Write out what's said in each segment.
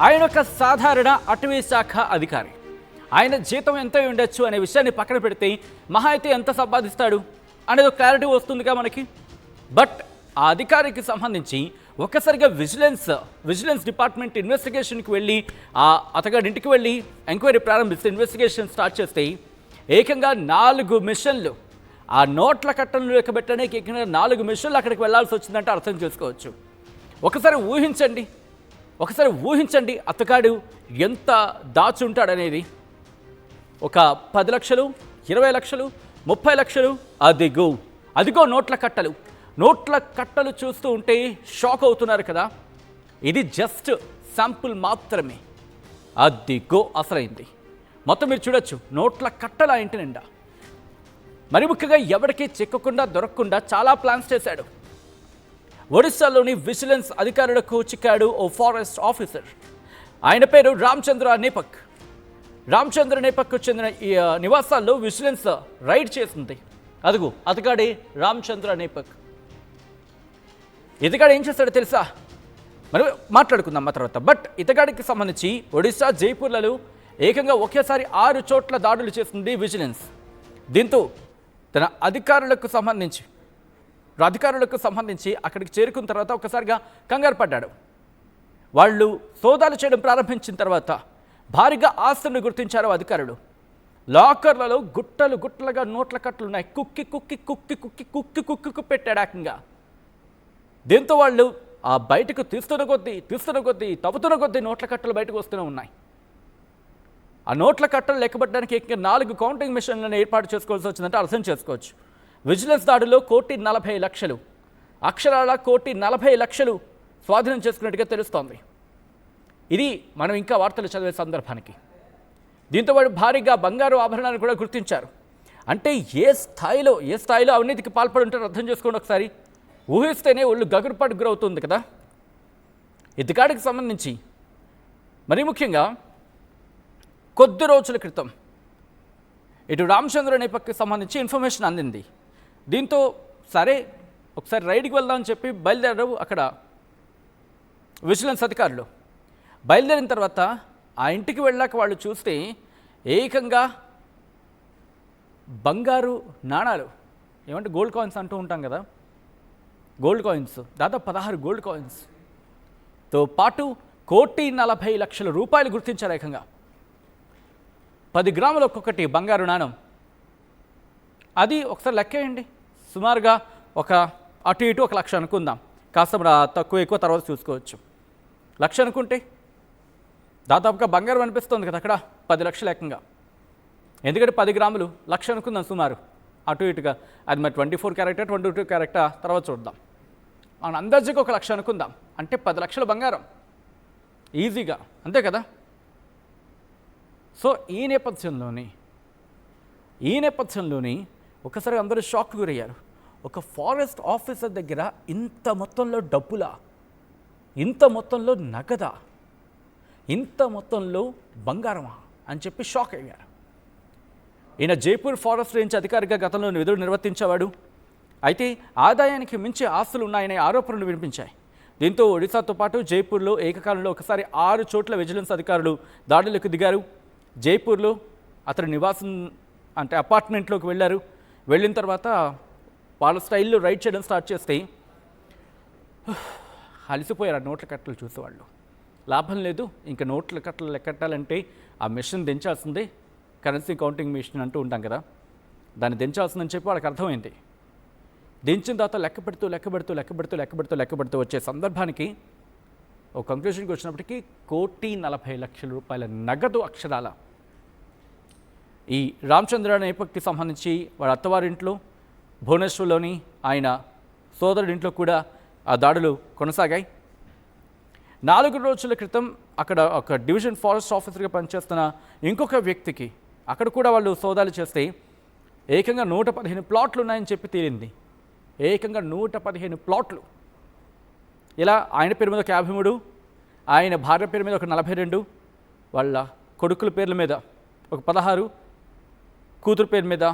ఆయన ఒక సాధారణ అటవీ శాఖ అధికారి. ఆయన జీతం ఎంత ఉండొచ్చు అనే విషయాన్ని పక్కన పెడితే మహా అయితే ఎంత సంపాదిస్తాడు అనేది ఒక క్లారిటీ వస్తుందిగా మనకి. బట్ ఆ అధికారికి సంబంధించి ఒక్కసారిగా విజిలెన్స్ డిపార్ట్మెంట్ ఇన్వెస్టిగేషన్కి వెళ్ళి ఆ అతగాడి ఇంటికి వెళ్ళి ఎంక్వైరీ ప్రారంభిస్తే, ఇన్వెస్టిగేషన్ స్టార్ట్ చేస్తే ఏకంగా 4 మిషన్లు, ఆ నోట్ల కట్టలను లెక్కబెట్టడానికి ఏకంగా 4 మిషన్లు అక్కడికి వెళ్లాల్సి వచ్చిందంటే అర్థం చేసుకోవచ్చు. ఒకసారి ఊహించండి అతగాడు ఎంత దాచుంటాడనేది. ఒక 10 లక్షలు, 20 లక్షలు, 30 లక్షలు, అదిగో నోట్ల కట్టలు చూస్తూ ఉంటే షాక్ అవుతున్నారు కదా. ఇది జస్ట్ శాంపుల్ మాత్రమే. అదిగో అసలైంది. మొత్తం మీరు చూడొచ్చు, నోట్ల కట్టల ఇంటి నిండా. మరి ముఖ్యంగా ఎవరికీ చిక్కకుండా దొరకకుండా చాలా ప్లాన్స్ చేశాడు. ఒడిశాలోని విజిలెన్స్ అధికారులకు చిక్కాడు ఓ ఫారెస్ట్ ఆఫీసర్. ఆయన పేరు రామచంద్ర నేపక్కు చెందిన ఈ నివాసాల్లో విజిలెన్స్ రైడ్ చేసింది. అతగాడే రామచంద్ర నేపక్. ఇతగాడు ఏం చేస్తాడో తెలుసా? మరి మాట్లాడుకుందాం ఆ తర్వాత. బట్ ఇతగాడికి సంబంధించి ఒడిశా జైపూర్లలో ఏకంగా ఒకేసారి 6 చోట్ల దాడులు చేస్తుంది విజిలెన్స్. దీంతో తన అధికారులకు సంబంధించి అక్కడికి చేరుకున్న తర్వాత ఒక్కసారిగా కంగారు పడ్డాడు. వాళ్ళు సోదాలు చేయడం ప్రారంభించిన తర్వాత భారీగా ఆస్తులను గుర్తించారు అధికారులు. లాకర్లలో గుట్టలుగా నోట్ల కట్టలు ఉన్నాయి. కుక్కి పెట్టాడు ఏకంగా. దీంతో వాళ్ళు ఆ బయటకు తీస్తున్న కొద్దీ తవ్వుతున్న కొద్దీ నోట్ల కట్టలు బయటకు వస్తూనే ఉన్నాయి. ఆ నోట్ల కట్టలు లెక్కబట్టడానికి ఏకంగా 4 కౌంటింగ్ మిషన్లను ఏర్పాటు చేసుకోవాల్సి వచ్చిందంటే అర్థం చేసుకోవచ్చు. విజిలెన్స్ దాడుల్లో 1,40,00,000, అక్షరాల 1,40,00,000 స్వాధీనం చేసుకున్నట్టుగా తెలుస్తోంది. ఇది మనం ఇంకా వార్తలు చదివే సందర్భానికి. దీంతో వాడు భారీగా బంగారు ఆభరణాలు కూడా గుర్తించారు. అంటే ఏ స్థాయిలో అవినీతికి పాల్పడి ఉంటారో అర్థం చేసుకోండి ఒకసారి. ఊహిస్తేనే ఒళ్ళు గగురుపాటుకు గురవుతుంది కదా. ఇతగాడికి సంబంధించి మరీ ముఖ్యంగా కొద్ది రోజుల క్రితం ఇటు రామచంద్ర నేపక్కి సంబంధించి ఇన్ఫర్మేషన్ అందింది. దీంతో సరే ఒకసారి రైడ్కి వెళ్దామని చెప్పి బయలుదేరారు అక్కడ విజిలెన్స్ అధికారులు. బయలుదేరిన తర్వాత ఆ ఇంటికి వెళ్ళాక వాళ్ళు చూస్తే ఏకంగా బంగారు నాణాలు, ఏమంటే గోల్డ్ కాయిన్స్ అంటూ ఉంటాం కదా, గోల్డ్ కాయిన్స్, దాదాపు 16 గోల్డ్ కాయిన్స్తో పాటు 1,40,00,000 రూపాయలు గుర్తించారు. ఏకంగా 10 గ్రాములు ఒక్కొక్కటి బంగారు నాణం. అది ఒకసారి లెక్కేయండి, సుమారుగా ఒక అటు ఇటు 1 లక్ష అనుకుందాం. కాస్త తక్కువ ఎక్కువ తర్వాత చూసుకోవచ్చు. 1 లక్ష అనుకుంటే దాదాపుగా బంగారం అనిపిస్తుంది కదా అక్కడ 10 లక్షలు ఏకంగా. ఎందుకంటే 10 గ్రాములు 1 లక్ష అనుకుందాం సుమారు అటు ఇటుగా. అది మరి 24 క్యారెక్టర్ 22 క్యారెక్టర్ తర్వాత చూద్దాం. మన అందాజుగా 1 లక్ష అనుకుందాం. అంటే 10 లక్షల బంగారం ఈజీగా, అంతే కదా. సో ఈ నేపథ్యంలోని ఒకసారి అందరూ షాక్ గురయ్యారు. ఒక ఫారెస్ట్ ఆఫీసర్ దగ్గర ఇంత మొత్తంలో డబ్బులా, ఇంత మొత్తంలో నగదా, ఇంత మొత్తంలో బంగారమా అని చెప్పి షాక్ అయ్యారు. ఈయన జైపూర్ ఫారెస్ట్ రేంజ్ అధికారిగా గతంలో విధులు నిర్వర్తించేవాడు. అయితే ఆదాయానికి మించి ఆస్తులు ఉన్నాయనే ఆరోపణలు వినిపించాయి. దీంతో ఒడిశాతో పాటు జైపూర్లో ఏకకాలంలో ఒకసారి 6 చోట్ల విజిలెన్స్ అధికారులు దాడులకు దిగారు. జైపూర్లో అతని నివాసం అంటే అపార్ట్మెంట్లోకి వెళ్ళారు. వెళ్ళిన తర్వాత వాళ్ళ స్టైల్లో రైడ్ చేయడం స్టార్ట్ చేస్తే అలసిపోయారు ఆ నోట్ల కట్టలు చూసేవాళ్ళు. లాభం లేదు, ఇంకా నోట్ల కట్టలు లెక్కట్టాలంటే ఆ మిషన్ దించాల్సిందే. కరెన్సీ కౌంటింగ్ మిషన్ అంటూ ఉంటాం కదా, దాన్ని దించాల్సిందని చెప్పి వాళ్ళకి అర్థమైంది. దించిన తర్వాత లెక్కబెడుతూ వచ్చే సందర్భానికి ఒక కంక్లూషన్కి వచ్చినప్పటికీ 1,40,00,000 రూపాయల నగదు అక్షరాల ఈ రామచంద్ర నేపక్కి సంబంధించి వాళ్ళ అత్తవారింట్లో భువనేశ్వర్లోని ఆయన సోదరుడింట్లో కూడా ఆ దాడులు కొనసాగాయి. 4 రోజుల క్రితం అక్కడ ఒక డివిజన్ ఫారెస్ట్ ఆఫీసర్గా పనిచేస్తున్న ఇంకొక వ్యక్తికి అక్కడ కూడా వాళ్ళు సోదాలు చేస్తే ఏకంగా 115 ప్లాట్లు ఉన్నాయని చెప్పి తేలింది. ఏకంగా 115 ప్లాట్లు. ఇలా ఆయన పేరు మీద ఒక 53, ఆయన భార్య పేరు మీద ఒక 42, వాళ్ళ కొడుకుల పేర్ల మీద ఒక 16, కూతురు పేరు మీద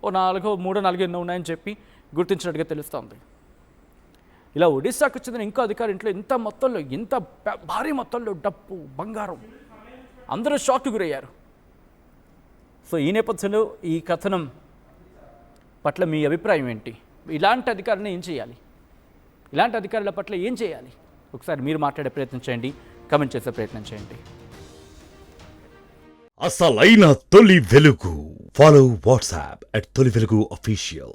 ఓ 3-4 ఎన్నో ఉన్నాయని చెప్పి గుర్తించినట్టుగా తెలుస్తోంది. ఇలా ఒడిశాకు చెందిన ఇంకో అధికారి ఇంట్లో ఇంత మొత్తంలో భారీ మొత్తంలో డబ్బు బంగారం, అందరూ షాక్కి గురయ్యారు. సో ఈ నేపథ్యంలో ఈ కథనం పట్ల మీ అభిప్రాయం ఏంటి? ఇలాంటి అధికారులను ఏం చేయాలి? ఇలాంటి అధికారుల పట్ల ఏం చేయాలి? ఒకసారి మీరు మాట్లాడే ప్రయత్నం చేయండి, కమెంట్ చేసే ప్రయత్నం చేయండి. అసలైన తొలి వెలుగు. ఫాలో వాట్సాప్ @తొలి వెలుగు అఫీషియల్.